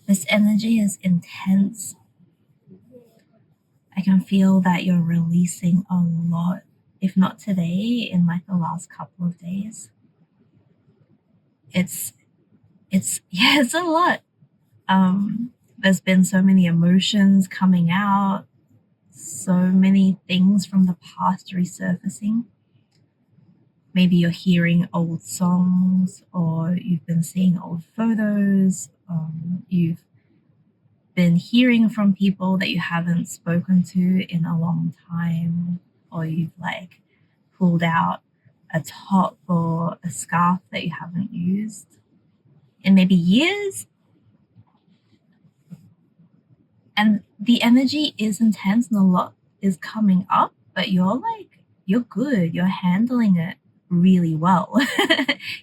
This energy is intense. I can feel that you're releasing a lot, if not today, in like the last couple of days. It's yeah, it's a lot. There's been so many emotions coming out, so many things from the past resurfacing. Maybe you're hearing old songs, or you've been seeing old photos. You've been hearing from people that you haven't spoken to in a long time, or you've like pulled out a top or a scarf that you haven't used in maybe years. And the energy is intense and a lot is coming up, but you're good. You're handling it really well.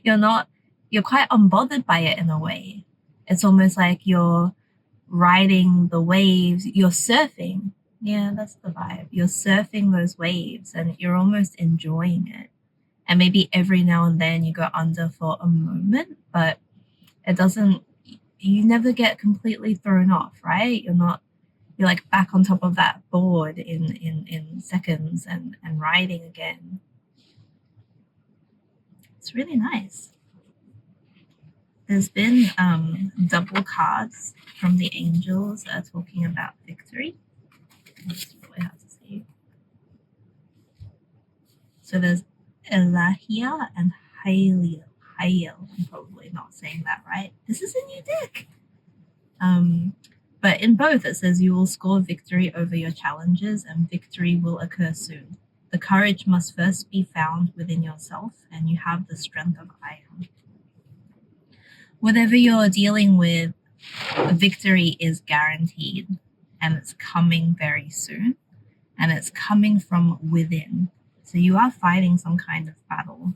you're not, you're quite unbothered by it in a way. It's almost like you're riding the waves, you're surfing. Yeah, that's the vibe. You're surfing those waves and you're almost enjoying it. And maybe every now and then you go under for a moment, but it doesn't, you never get completely thrown off, right? You're like back on top of that board in seconds and riding again. It's really nice. There's been double cards from the angels that are talking about victory. That's really hard to see. So there's Elahia and Hael. I'm probably not saying that right. This is a new deck. But in both, it says you will score victory over your challenges and victory will occur soon. The courage must first be found within yourself, and you have the strength of iron. Whatever you're dealing with, victory is guaranteed, and it's coming very soon, and it's coming from within. So you are fighting some kind of battle.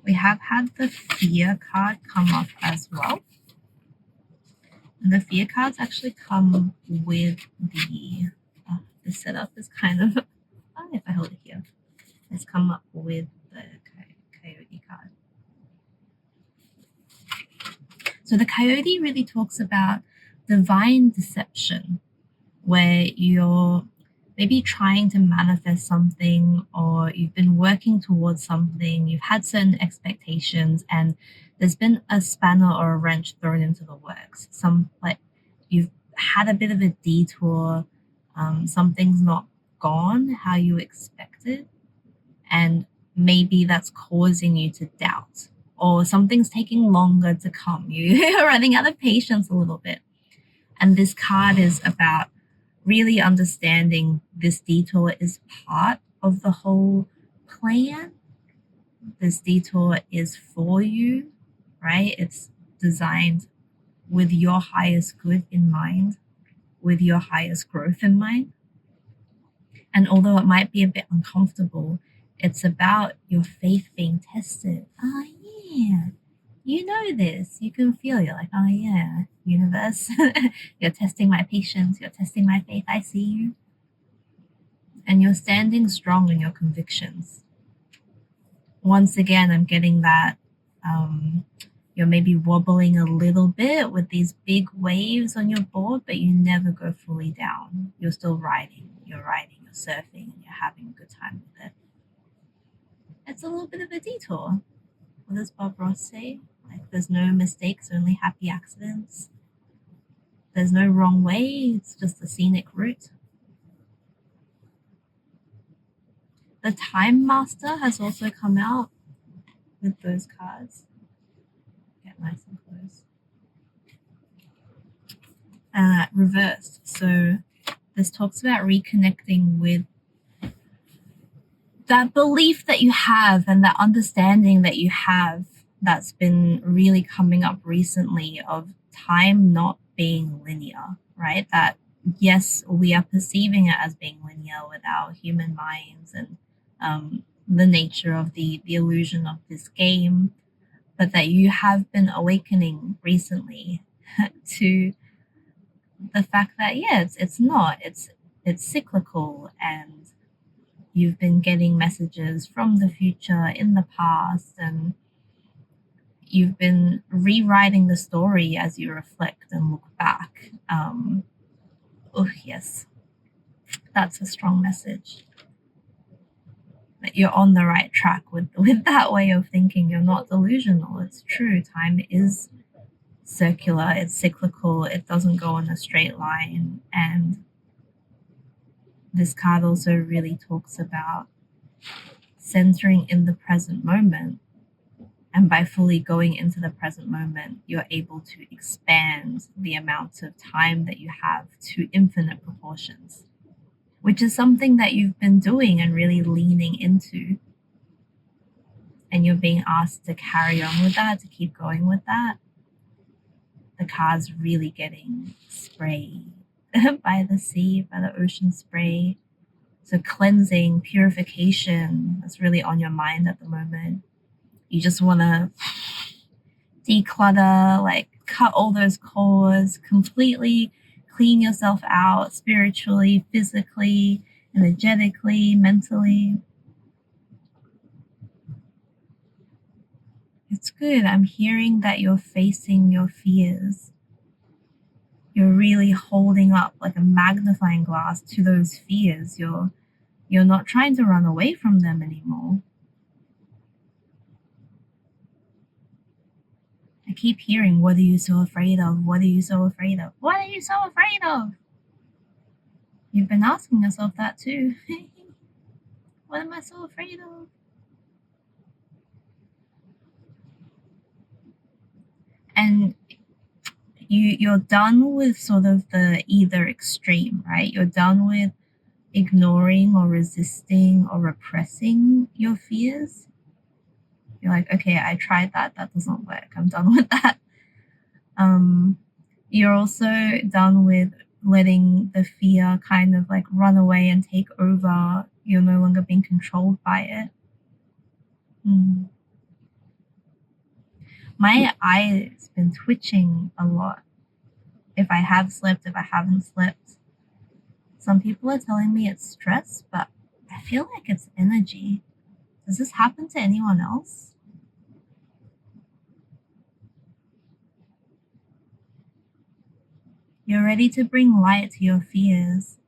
We have had the fear card come up as well. And the fear cards actually come with the setup is kind of, if I hold it here, it's come up with the coyote card. So the coyote really talks about divine deception, where you're maybe trying to manifest something, or you've been working towards something, you've had certain expectations, and there's been a spanner or a wrench thrown into the works. You've had a bit of a detour, something's not gone how you expected, and maybe that's causing you to doubt, or something's taking longer to come. You're running out of patience a little bit. And this card is about really understanding this detour is part of the whole plan. This detour is for you, right? It's designed with your highest good in mind, with your highest growth in mind. And although it might be a bit uncomfortable, it's about your faith being tested. Oh, yeah, you know this. You can feel, you're like, oh, yeah, universe, you're testing my patience, you're testing my faith. I see you. And you're standing strong in your convictions. Once again, I'm getting that you're maybe wobbling a little bit with these big waves on your board, but you never go fully down. You're still riding, you're surfing, and you're having a good time with it. It's a little bit of a detour. What does Bob Ross say? Like, there's no mistakes, only happy accidents. There's no wrong way, it's just a scenic route. The Time Master has also come out with those cards. Get nice and close. Reversed. So this talks about reconnecting with that belief that you have and that understanding that you have that's been really coming up recently of time not being linear, right? That yes, we are perceiving it as being linear with our human minds and the nature of the illusion of this game, but that you have been awakening recently to the fact that it's not, it's cyclical, and you've been getting messages from the future in the past, and you've been rewriting the story as you reflect and look back. Oh, yes, that's a strong message. That you're on the right track with that way of thinking. You're not delusional. It's true. Time is circular, it's cyclical, it doesn't go in a straight line. And this card also really talks about centering in the present moment. And by fully going into the present moment, you're able to expand the amount of time that you have to infinite proportions, which is something that you've been doing and really leaning into. And you're being asked to carry on with that, to keep going with that. The card's really getting sprayed by the sea, by the ocean spray. So cleansing, purification is really on your mind at the moment. You just want to declutter, like cut all those cords, completely clean yourself out spiritually, physically, energetically, mentally. It's good. I'm hearing that you're facing your fears. You're really holding up like a magnifying glass to those fears. You're not trying to run away from them anymore. I keep hearing, what are you so afraid of? What are you so afraid of? What are you so afraid of? You've been asking yourself that too. What am I so afraid of? And you're done with sort of the either extreme, right? You're done with ignoring or resisting or repressing your fears. You're like, okay, I tried that. That doesn't work. I'm done with that. You're also done with letting the fear kind of like run away and take over. You're no longer being controlled by it. My eye's been twitching a lot. If I have slept, if I haven't slept. Some people are telling me it's stress, but I feel like it's energy. Does this happen to anyone else? You're ready to bring light to your fears.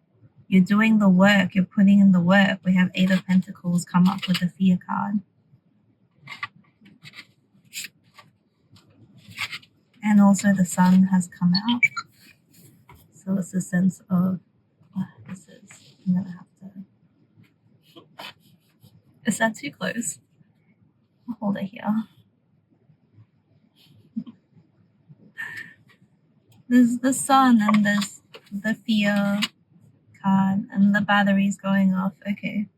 You're doing the work, you're putting in the work. We have Eight of Pentacles come up with the fear card. And also the sun has come out. So it's a sense of, I'm gonna have to, is that too close? I'll hold it here. There's the sun and there's the fear card and the battery's going off. Okay.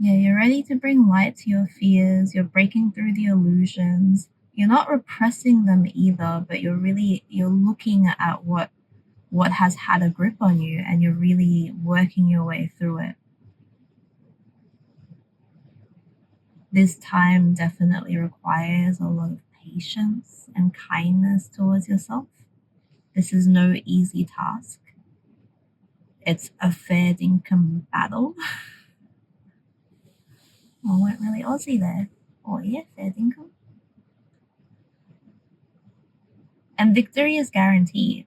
Yeah, you're ready to bring light to your fears. You're breaking through the illusions. You're not repressing them either, but you're looking at what has had a grip on you, and you're really working your way through it. This time definitely requires a lot of patience and kindness towards yourself. This is no easy task. It's a fair dinkum battle. I went really Aussie there. Oh yeah, fair dinkum. And victory is guaranteed.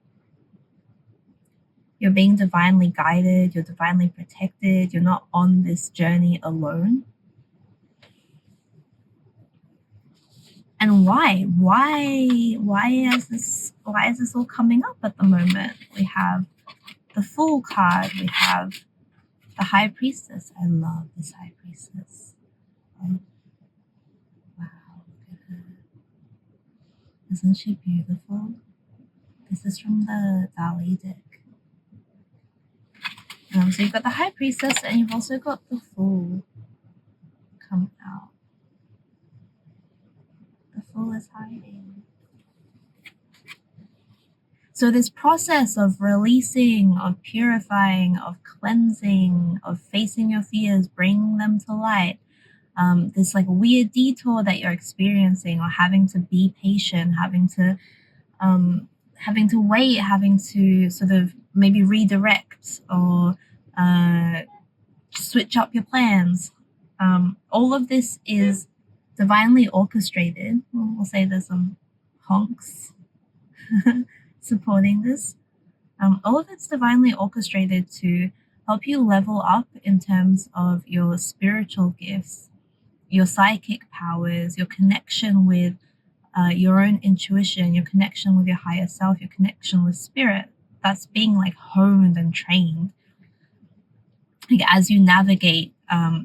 You're being divinely guided, you're divinely protected, you're not on this journey alone. And why? Why is this all coming up at the moment? We have the Fool card, we have the High Priestess. I love this High Priestess. Oh, wow, look at her. Isn't she beautiful? This is from the Dali deck. So you've got the High Priestess and you've also got the Fool come out. The Fool is hiding. So this process of releasing, of purifying, of cleansing, of facing your fears, bringing them to light, this like weird detour that you're experiencing, or having to be patient, having to wait, having to sort of maybe redirect or switch up your plans. All of this is divinely orchestrated. We'll say there's some honks supporting this. All of it's divinely orchestrated to help you level up in terms of your spiritual gifts, your psychic powers, your connection with your own intuition, your connection with your higher self, your connection with spirit. That's being like honed and trained. Like as you navigate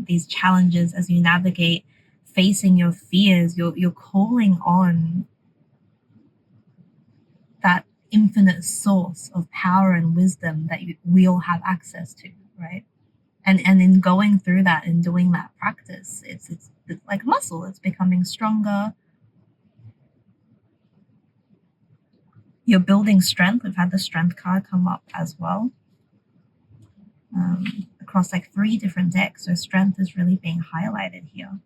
these challenges, as you navigate facing your fears, you're calling on that infinite source of power and wisdom that we all have access to, right? And in going through that and doing that practice, it's like muscle. It's becoming stronger. You're building strength. We've had the strength card come up as well, across like 3 different decks. So strength is really being highlighted here.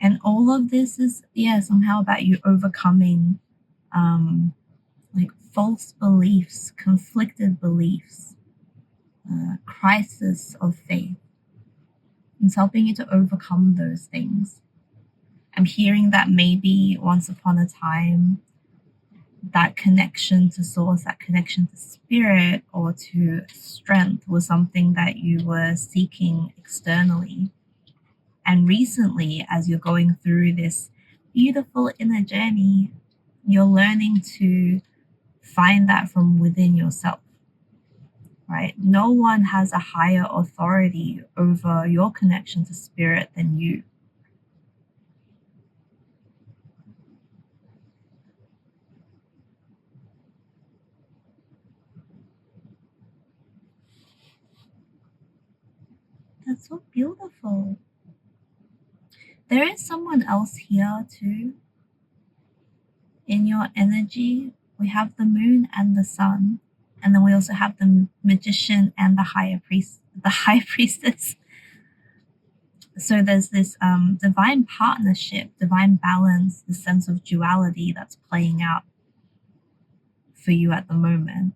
And all of this is, somehow about you overcoming like false beliefs, conflicted beliefs, crisis of faith. It's helping you to overcome those things. I'm hearing that maybe once upon a time, that connection to source, that connection to spirit or to strength was something that you were seeking externally. And recently, as you're going through this beautiful inner journey, you're learning to find that from within yourself, right? No one has a higher authority over your connection to spirit than you. That's so beautiful. There is someone else here too. In your energy, we have the moon and the sun, and then we also have the magician and the high priestess. So there's this divine partnership, divine balance, the sense of duality that's playing out for you at the moment.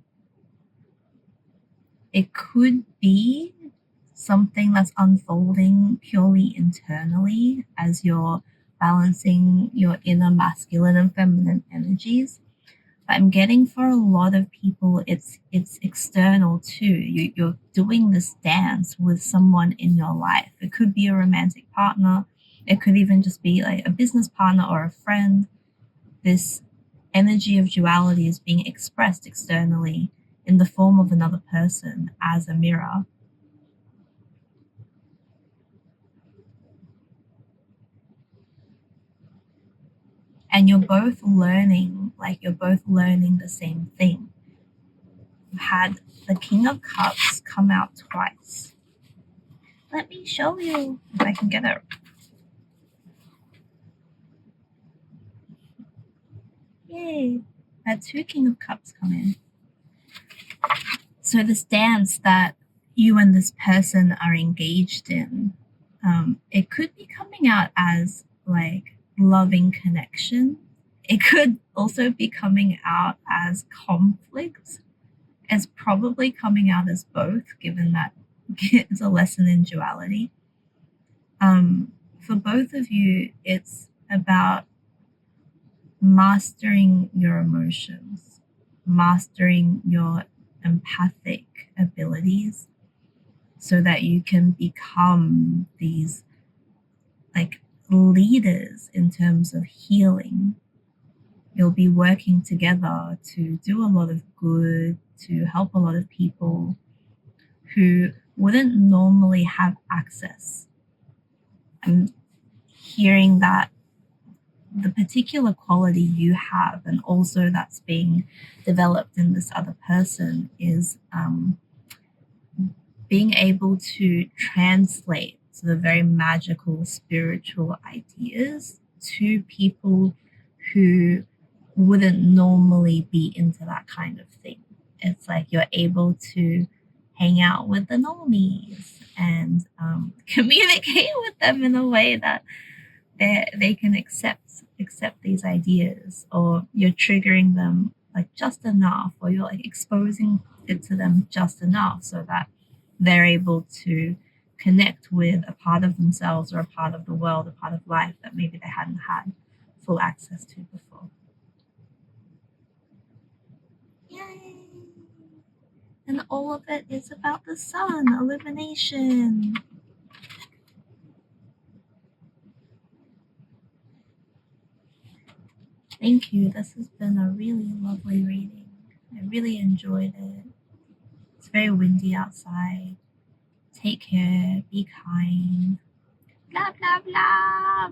It could be something that's unfolding purely internally as you're balancing your inner masculine and feminine energies. But I'm getting for a lot of people, it's external too. You're doing this dance with someone in your life. It could be a romantic partner. It could even just be like a business partner or a friend. This energy of duality is being expressed externally in the form of another person as a mirror. And you're both learning the same thing. You've had the King of Cups come out twice. Let me show you if I can get it. Yay! I had 2 King of Cups come in. So this dance that you and this person are engaged in, it could be coming out as like loving connection. It could also be coming out as conflict. It's probably coming out as both, given that it's a lesson in duality. For both of you, it's about mastering your emotions, mastering your empathic abilities so that you can become these like leaders in terms of healing. You'll be working together to do a lot of good, to help a lot of people who wouldn't normally have access. I'm hearing that the particular quality you have and also that's being developed in this other person is being able to translate the very magical spiritual ideas to people who wouldn't normally be into that kind of thing. It's like you're able to hang out with the normies and communicate with them in a way that they can accept these ideas, or you're triggering them like just enough, or you're like exposing it to them just enough so that they're able to connect with a part of themselves or a part of the world, a part of life that maybe they hadn't had full access to before. Yay! And all of it is about the sun, illumination. Thank you. This has been a really lovely reading. I really enjoyed it. It's very windy outside. Take care. Be kind. Blah, blah, blah.